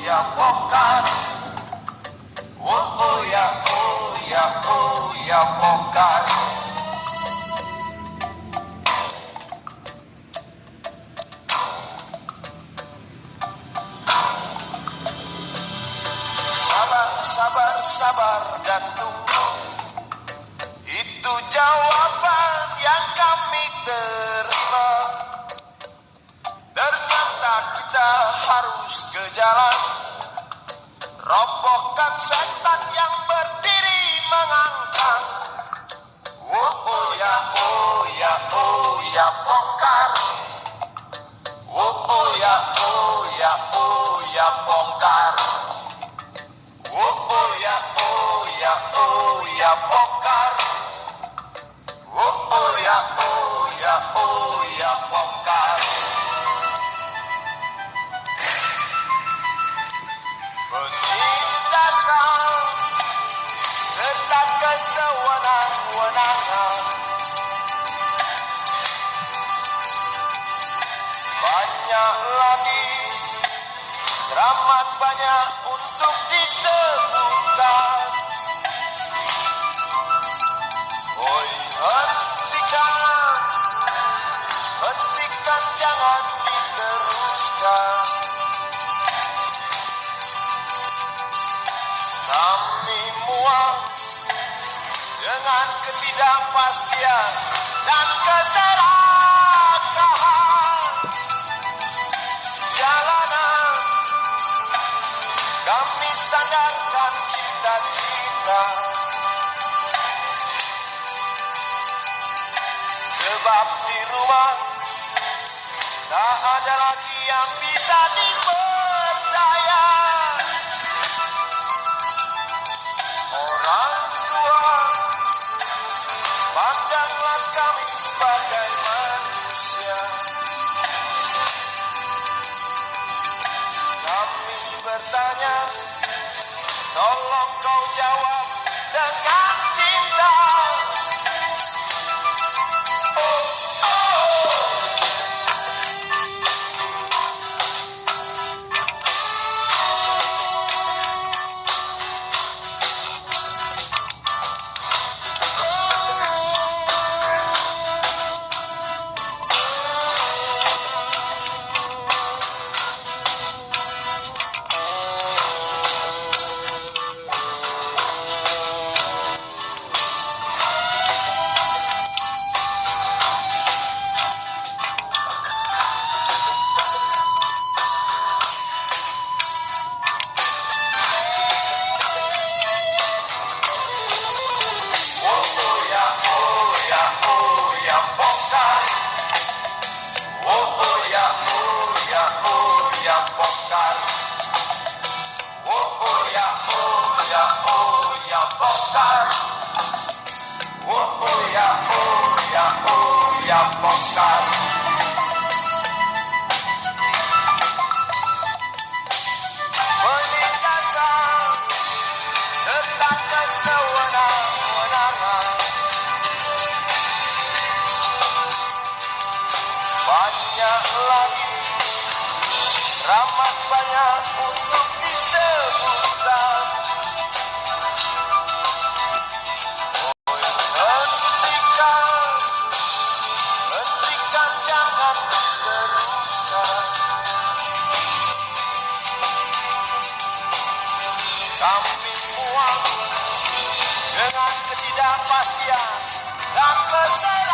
ya bongkar. Oh ya, oh ya, oh ya bongkar. Sabar, sabar, sabar dan tunggu. Itu jawaban yang kami terima. Ternyata kita harus ke jalan, robohkan setan yang berdiri mengangkang. Oh ya, oh ya, oh ya bongkar. Oh ya, oh ya, oh ya bongkar. Oh ya, oh ya, oh ya bongkar. Oh ya, oh ya, oh ya bongkar. Penindasan serta kesewenang-wenangan, banyak lagi, teramat banyak untuk disebutkan. Oi, hentikan, hentikan, jangan diteruskan. Kami muak dengan ketidakpastian dan keserakahan jalanan. Kami sandarkan cita-cita, sebab di rumah tak ada lagi yang bisa dipercaya. Orang tua, pandanglah kami sebagai manusia. Kami bertanya, tolong kau jawab dengan cinta. Penindasan serta kesewenang-wenangan, banyak lagi, teramat banyak untuk disebutkan. Hentikan, hentikan, jangan diteruskan. Kami muak dengan ketidakpastian dan kesalahan.